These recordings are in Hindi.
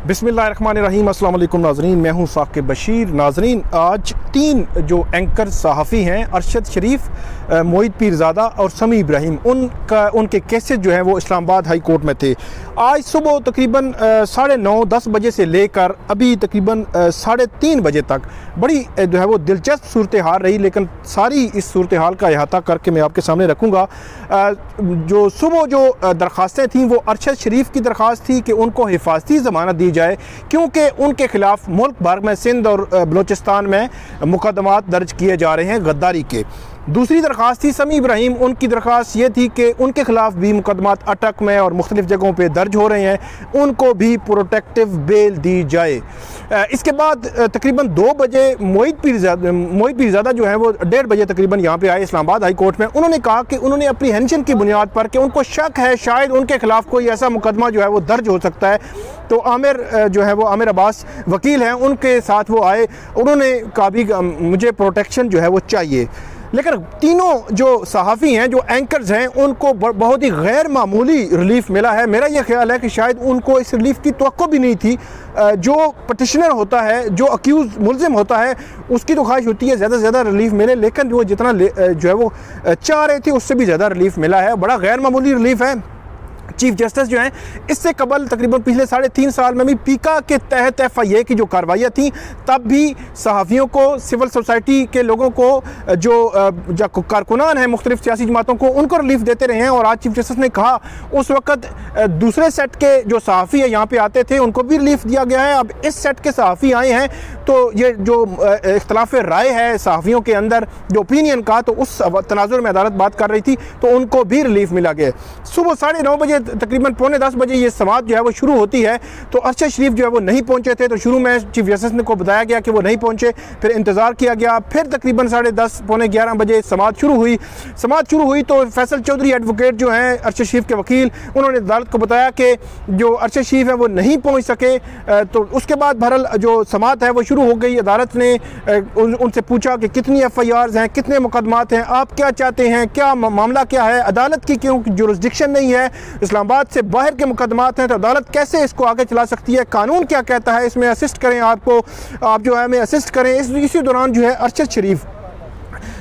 बिस्मिल्लाहिर्रहमानिर्रहीम। अस्सलाम वालेकुम नाज़रीन, मैं हूँ साकिब बशीर। नाज़रीन, आज 3 जो एंकर सहाफ़ी हैं, अरशद शरीफ, मोहित पीरज़ादा और समी इब्राहिम, उनके केसेस जो हैं वो इस्लामाबाद हाई कोर्ट में थे। आज सुबह तकरीबन 9:30-10 बजे से लेकर अभी तकरीबन 3:30 बजे तक बड़ी जो है वो दिलचस्प सूरत हाल रही, लेकिन सारी इस सूरत हाल का अहाता करके मैं आपके सामने रखूँगा। जो सुबह जो दरख्वास्तें थीं वो अरशद शरीफ की दरख्वास्त थी कि उनको हिफाजती ज़मानत दी जाए, क्योंकि उनके खिलाफ मुल्क भर में सिंध और बलूचिस्तान में मुकदमात दर्ज किए जा रहे हैं गद्दारी के। दूसरी दरख्वास्त थी समी इब्राहिम, उनकी दरख्वास्त ये थी कि उनके खिलाफ भी मुकदमात अटक में और मुख्तलिफ जगहों पे दर्ज हो रहे हैं, उनको भी प्रोटेक्टिव बेल दी जाए। इसके बाद तकरीबन 2 बजे मोहित पीरज़ादा जो है वो 1:30 बजे तकरीबन यहाँ पे आए इस्लामाबाद हाई कोर्ट में। उन्होंने कहा कि उन्होंने अप्रीहेंशन की बुनियाद पर कि उनको शक है शायद उनके खिलाफ कोई ऐसा मुकदमा जो है वो दर्ज हो सकता है, तो आमिर जो है वो आमिर अब्बास वकील हैं, उनके साथ वो आए। उन्होंने कहा भी मुझे प्रोटेक्शन जो है वो चाहिए। लेकिन तीनों जो सहाफ़ी हैं, जो एंकर्स हैं, उनको बहुत ही गैर मामूली रिलीफ मिला है। मेरा ये ख्याल है कि शायद उनको इस रिलीफ की तवक्को भी नहीं थी। जो पटिशनर होता है, जो अक्यूज़ मुल्ज़िम होता है, उसकी तो ख्वाहिश होती है ज़्यादा से ज़्यादा रिलीफ मिले, लेकिन वो जितना जो है वो चाह रहे थे उससे भी ज़्यादा रिलीफ मिला है। बड़ा गैर मामूली रिलीफ है। चीफ जस्टिस जो हैं, इससे कबल तकरीबन पिछले 3.5 साल में भी पीका के तहत FIA की जो कार्रवाइयाँ थी, तब भी सहाफ़ियों को, सिविल सोसाइटी के लोगों को, जो कारकुनान हैं मुख्तलिफ सियासी जमातों को, उनको रिलीफ देते रहे हैं। और आज चीफ जस्टिस ने कहा उस वक्त दूसरे सेट के जो सहाफ़ी है यहाँ पे आते थे उनको भी रिलीफ दिया गया है। अब इस सेट के सहाफ़ी आए हैं तो ये जो इख्तलाफ राय है सहाफ़ियों के अंदर, जो ओपिनियन का, तो उस तनाजुर में अदालत बात कर रही थी तो उनको भी रिलीफ मिला गया। सुबह 9:30 बजे तकरीबन 9:45 बजे ये समाअत जो है वो शुरू होती है, तो अरशद शरीफ जो है वो नहीं पहुंचे थे। तो शुरू में चीफ जस्टिस ने को बताया गया कि वो नहीं पहुंचे, फिर इंतज़ार किया गया, फिर तकरीबन 10:30 पौने 11 बजे समाअत शुरू हुई। तो फैसल चौधरी एडवोकेट जो हैं अरशद शरीफ के वकील, उन्होंने अदालत को बताया कि जो अरशद शरीफ है वो नहीं पहुँच सके। तो उसके बाद बहरहाल जो समाअत है वो शुरू हो गई। अदालत ने उनसे पूछा कि कितनी FIRs हैं, कितने मुकदमात हैं, आप क्या चाहते हैं, क्या मामला क्या है। अदालत की क्यों जुरिस्डिक्शन नहीं है, इस्लामाबाद से बाहर के मुकदमात हैं, तो अदालत कैसे इसको आगे चला सकती है, कानून क्या कहता है, इसमें असिस्ट करें, आप जो है हमें असिस्ट करें। इसी दौरान जो है अरशद शरीफ,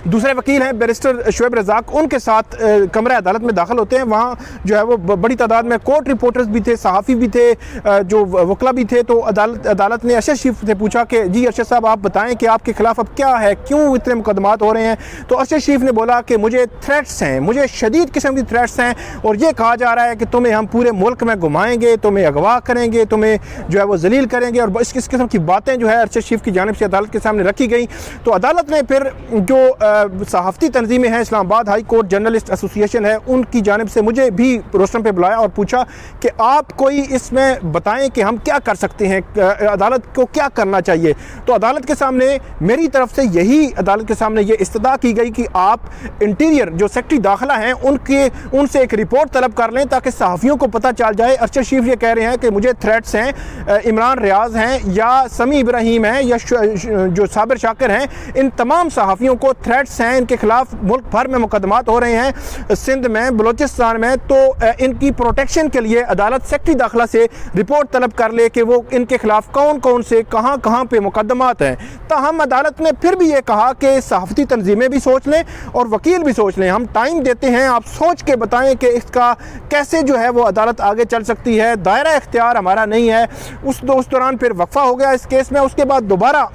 दूसरे वकील हैं बैरिस्टर शुएब रज़ाक, उनके साथ कमरे अदालत में दाखिल होते हैं। वहाँ जो है वो बड़ी तादाद में कोर्ट रिपोर्टर्स भी थे, सहाफ़ी भी थे, जो वकला भी थे। तो अदालत ने अरशद शरीफ से पूछा कि जी अरशद साहब, आप बताएं कि आपके खिलाफ अब क्या है, क्यों इतने मुकदमात हो रहे हैं। तो अरशद शरीफ ने बोला कि मुझे थ्रेट्स हैं, मुझे शदीद किस्म की थ्रेट्स हैं, और ये कहा जा रहा है कि तुम्हें हम पूरे मुल्क में घुमाएंगे, तुम्हें अगवा करेंगे, तुम्हें जो है वो जलील करेंगे, और इस किस्म की बातें जो है अरशद शरीफ की जानिब से अदालत के सामने रखी गई। तो अदालत ने फिर जो सहाफ़ती तंजीमें हैं, Islamabad high court journalist association है, उनकी जानिब से मुझे भी रोस्टम पे बुलाया और पूछा कि आप कोई इसमें बताएं कि हम क्या कर सकते हैं, अदालत को क्या करना चाहिए। तो अदालत के सामने मेरी तरफ से अदालत के सामने ये इस्तदा की गई कि आप इंटीरियर जो सेक्रेटरी दाखिला हैं उनसे एक रिपोर्ट तलब कर लें ताकि सहाफ़ियों को पता चल जाए। अरशद शरीफ ये कह रहे हैं कि मुझे थ्रेट्स हैं, इमरान रियाज हैं या समी इब्राहिम हैं या जो साबिर शाकिर हैं, इन तमाम सहाफ़ियों को थ्रेट्स हैं, इनके खिलाफ मुल्क भर में मुकदमात हो रहे हैं, सिंध में, बलूचिस्तान में। तो इनकी प्रोटेक्शन के लिए अदालत सेक्रेटरी दाखिला से रिपोर्ट तलब कर ले कि वो इनके खिलाफ कौन कौन से कहाँ पे मुकदमात हैं। ताहम अदालत ने फिर भी ये कहा कि सहाफ़ती तंजीमें भी सोच लें और वकील भी सोच लें, हम टाइम देते हैं, आप सोच के बताएं कि इसका कैसे जो है वो अदालत आगे चल सकती है, दायरा इख्तियार हमारा नहीं है। उस दौरान फिर वक्फा हो गया इस केस में। उसके बाद दोबारा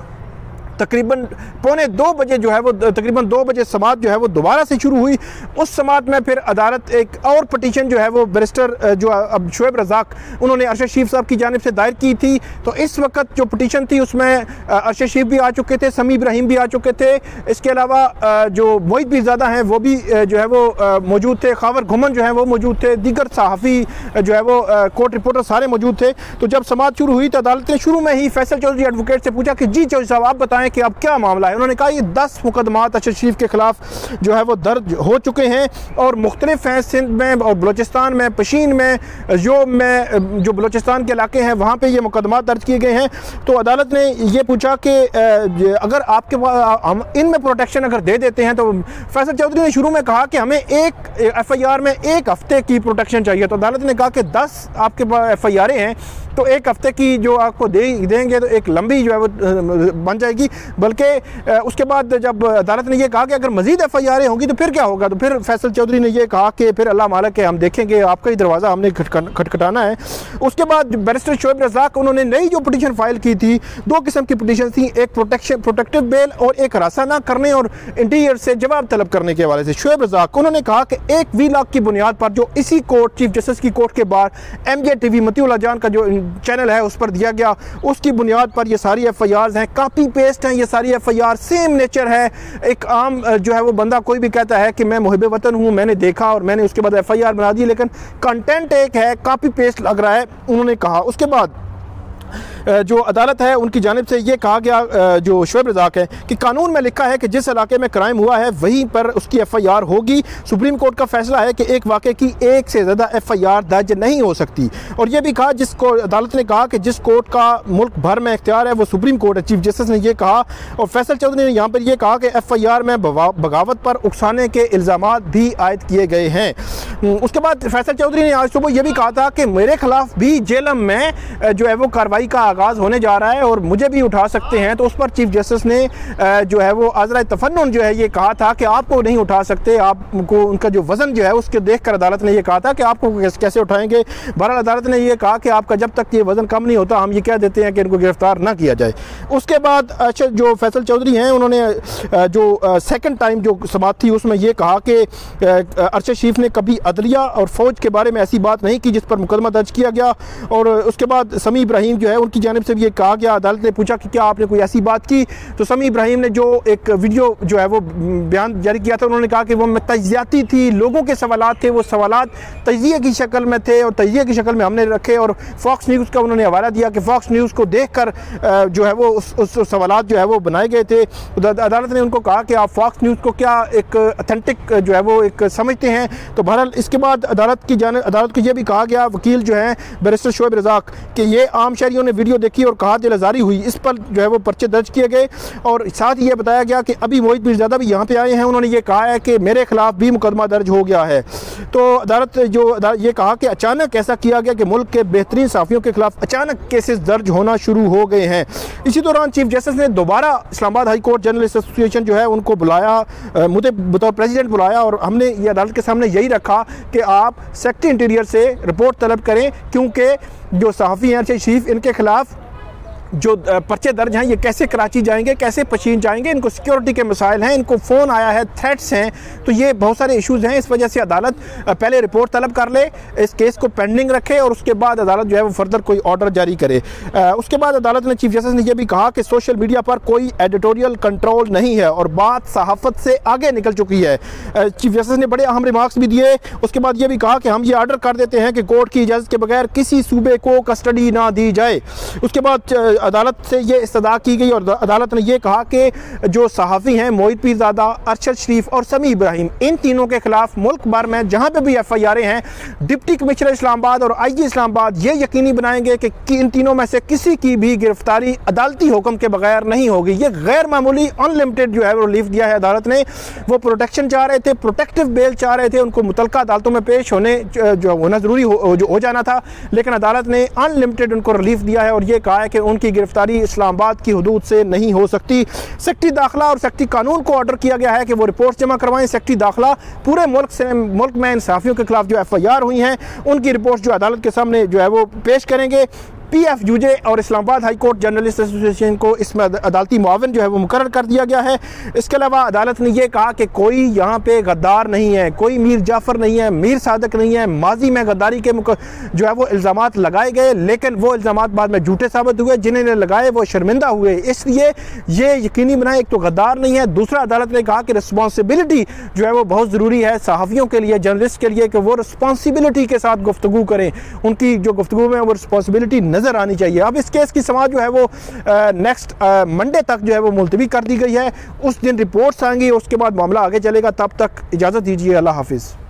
तकरीबन 1:45 बजे जो है वो तकरीबन 2 बजे समाअत जो है वो दोबारा से शुरू हुई। उस समाअत में फिर अदालत एक और पटिशन जो है वो बैरिस्टर जो अब शुएब रज़ाक, उन्होंने अरशद शरीफ साहब की जानिब से दायर की थी। तो इस वक्त जो पटिशन थी उसमें अरशद शरीफ भी आ चुके थे, समी इब्राहिम भी आ चुके थे, इसके अलावा जो मोहित पीरज़ादा हैं वो भी जो है वो मौजूद थे, खावर घुमन जो है वो मौजूद थे, दीगर सहाफ़ी जो है वो कोर्ट रिपोर्टर सारे मौजूद थे। तो जब समाअत शुरू हुई तो अदालत ने शुरू में ही फैसल चौधरी एडवोकेट से पूछा कि जी चौधरी साहब आप बताएं बताएं कि अब क्या मामला है। उन्होंने कहा ये 10 मुकदमात अरशद शरीफ के खिलाफ जो है वो दर्ज हो चुके हैं और मुख्तलिफ हैं, सिंध में और बलोचिस्तान में, पशीन में, योब में, जो बलोचिस्तान के इलाके हैं वहाँ पर ये मुकदमात दर्ज किए गए हैं। तो अदालत ने ये पूछा कि अगर आपके हम इनमें प्रोटेक्शन अगर दे देते हैं, तो फैसल चौधरी ने शुरू में कहा कि हमें एक FIR में 1 हफ्ते की प्रोटेक्शन चाहिए। तो अदालत ने कहा कि 10 आपके FIR हैं तो 1 हफ्ते की जो आपको देंगे तो एक लंबी जो है वो बन जाएगी। बल्कि उसके बाद जब अदालत ने ये कहा कि अगर मज़ीद FIR होंगी तो फिर क्या होगा, तो फिर फैसल चौधरी ने ये कहा कि फिर अल्लाह मालिक है, हम देखेंगे, आपका ही दरवाज़ा हमने खटखटाना है। उसके बाद बैरिस्टर शोएब रज़ाक उन्होंने नई जो पिटीशन फाइल की थी, 2 किस्म की पिटीशन थी, एक प्रोटेक्टिव बेल और एक हरासा ना करने और इंटीरियर से जवाब तलब करने के हवाले से। शोएब रज़ाक उन्होंने कहा कि एक वीलॉग की बुनियाद पर जो इसी कोर्ट, चीफ जस्टिस की कोर्ट के बाद MJ TV मतीउल्लाह जान का जो चैनल है उस पर दिया गया, उसकी बुनियाद पर ये सारी FIRs हैं, कॉपी पेस्ट हैं ये सारी FIR, सेम नेचर है। एक आम जो है वो बंदा कोई भी कहता है कि मैं मुहिब वतन हूँ, मैंने देखा और मैंने उसके बाद FIR बना दी, लेकिन कंटेंट एक है, कॉपी पेस्ट लग रहा है, उन्होंने कहा। उसके बाद जो अदालत है उनकी जानिब से ये कहा गया, जो शोएब रज़ाक है, कि कानून में लिखा है कि जिस इलाके में क्राइम हुआ है वहीं पर उसकी FIR होगी। सुप्रीम कोर्ट का फैसला है कि एक वाक़े की 1 से ज़्यादा FIR दर्ज नहीं हो सकती। और ये भी कहा, जिसको अदालत ने कहा कि जिस कोर्ट का मुल्क भर में इख्तियार है वो सुप्रीम कोर्ट है, चीफ जस्टिस ने यह कहा। और फैसल चौधरी ने यहाँ पर यह कहा कि FIR में बगावत पर उकसाने के इल्ज़ामात भी आयद किए गए हैं। उसके बाद फैसल चौधरी ने आज सुबह यह भी कहा था कि मेरे खिलाफ भी जेलम में जो है वो कार्रवाई का आगाज़ होने जा रहा है और मुझे भी उठा सकते हैं। तो उस पर चीफ जस्टिस ने जो है वो आज़राए तफन्नुन जो है ये कहा था कि आपको नहीं उठा सकते, आपको उनका जो वज़न जो है उसके देखकर अदालत ने ये कहा था कि आपको कैसे उठाएंगे। बहरहाल अदालत ने ये कहा कि आपका जब तक ये वज़न कम नहीं होता हम ये कह देते हैं कि इनको गिरफ्तार ना किया जाए। उसके बाद अच्छा जो फैसल चौधरी हैं उन्होंने जो सेकंड टाइम जो समाअत थी उसमें ये कहा कि अरशद शरीफ ने कभी अदलिया और फ़ौज के बारे में ऐसी बात नहीं की जिस पर मुकदमा दर्ज किया गया। और उसके बाद समी इब्राहिम जो है उनकी जानिब से भी ये कहा गया, अदालत ने पूछा कि क्या आपने कोई ऐसी बात की। तो समी इब्राहिम ने जो एक वीडियो जो है वो बयान जारी किया था, उन्होंने कहा कि वो तज्जियाती थी, लोगों के सवालात थे, वो सवालात तज्जिए की शक्ल में थे और तज्जिए की शक्ल में हमने रखे। और फॉक्स न्यूज़ का उन्होंने हवाला दिया कि फॉक्स न्यूज़ को देख कर जो है वो उस सवालात जो है वो बनाए गए थे। अदालत ने उनको कहा कि आप फॉक्स न्यूज़ को क्या एक ऑथेंटिक जो है वो एक समझते हैं। तो बहरहाल इसके बाद अदालत को ये भी कहा गया, वकील जो है बैरिस्टर शोएब रज़ाक, कि ये आम शहरियों ने वीडियो देखी और कहा दिल आज़ारी हुई, इस पर जो है वो पर्चे दर्ज किए गए। और साथ ही ये बताया गया कि अभी मोहित पीरज़ादा भी यहाँ पे आए हैं, उन्होंने ये कहा है कि मेरे खिलाफ भी मुकदमा दर्ज हो गया है। तो अदालत ये कहा कि अचानक ऐसा किया गया कि मुल्क के बेहतरीन सहाफ़ियों के खिलाफ अचानक केसेस दर्ज होना शुरू हो गए हैं। इसी दौरान चीफ जस्टिस ने दोबारा Islamabad high court journalist association जो है उनको बुलाया, मुझे बतौर प्रेसिडेंट बुलाया और हमने ये अदालत के सामने यही रखा कि आप सेक्रेटरी इंटीरियर से रिपोर्ट तलब करें, क्योंकि जो सहाफ़ी हैं अरशद शरीफ, इनके खिलाफ जो पर्चे दर्ज हैं ये कैसे कराची जाएंगे, कैसे पशीन जाएंगे, इनको सिक्योरिटी के मसाइल हैं, इनको फ़ोन आया है, थ्रेट्स हैं, तो ये बहुत सारे इश्यूज़ हैं। इस वजह से अदालत पहले रिपोर्ट तलब कर ले, इस केस को पेंडिंग रखे और उसके बाद अदालत जो है वो फर्दर कोई ऑर्डर जारी करे। उसके बाद अदालत ने चीफ जस्टिस ने यह भी कहा कि सोशल मीडिया पर कोई एडिटोरियल कंट्रोल नहीं है और बात सहाफ़त से आगे निकल चुकी है। चीफ जस्टिस ने बड़े अहम रिमार्क्स भी दिए। उसके बाद ये भी कहा कि हम ये ऑर्डर कर देते हैं कि कोर्ट की इजाज़त के बगैर किसी सूबे को कस्टडी ना दी जाए। उसके बाद अदालत से ये इस्तदा की गई और अदालत ने यह कहा कि जो सहाफ़ी हैं मोहित पीरज़ादा, अरशद शरीफ और समी इब्राहिम, इन तीनों के खिलाफ मुल्क भर में जहाँ पे भी FIR हैं, डिप्टी कमिश्नर इस्लामाबाद और IG इस्लामाबाद ये यकीनी बनाएंगे कि इन तीनों में से किसी की भी गिरफ्तारी अदालती हुक्म के बगैर नहीं होगी। ये गैर मामूली अनलिमिटेड जो है वो रिलीफ दिया है अदालत ने। वो प्रोटेक्शन चाह रहे थे, प्रोटेक्टिव बेल चाह रहे थे, उनको मुतलका अदालतों में पेश जो होना ज़रूरी हो जाना था, लेकिन अदालत ने अनलिमिटेड उनको रिलीफ दिया है और ये कहा है कि उनकी गिरफ्तारी इस्लामाबाद की हुदूद से नहीं हो सकती। सेक्रेटरी दाखिला और सेक्रेटरी कानून को ऑर्डर किया गया है कि वो रिपोर्ट जमा करवाएं। सेक्रेटरी दाखिला पूरे मुल्क में इन सहाफ़ियों के खिलाफ जो FIR हुई हैं उनकी रिपोर्ट जो अदालत के सामने जो है वो पेश करेंगे। PFUJ और Islamabad high court journalist association को इसमें अदालती मुआविन जो है वो मुकर्रर कर दिया गया है। इसके अलावा अदालत ने यह कहा कि कोई यहाँ पे गद्दार नहीं है, कोई मीर जाफ़र नहीं है, मीर सादक नहीं है। माजी में गद्दारी के जो है वो इल्ज़ामात लगाए गए, लेकिन वो इल्ज़ामात बाद में झूठे साबित हुए, जिन्हें लगाए वो शर्मिंदा हुए। इसलिए ये यकीनी बनाए एक तो गद्दार नहीं है, दूसरा अदालत ने कहा कि रिस्पॉन्सिबिलिटी जो है वो बहुत ज़रूरी है सहाफ़ियों के लिए, जर्नलिस्ट के लिए, कि वो रिस्पॉन्सिबिलिटी के साथ गुफ्तगू करें, उनकी जो गुफ्तगू में वो रिस्पॉन्सिबिलिटी नज़र नज़र आनी चाहिए। अब इस केस की समाअत जो है वो नेक्स्ट मंडे तक जो है वो मुलतवी कर दी गई है। उस दिन रिपोर्ट्स आएंगी, उसके बाद मामला आगे चलेगा। तब तक इजाज़त दीजिए, अल्लाह हाफिज़।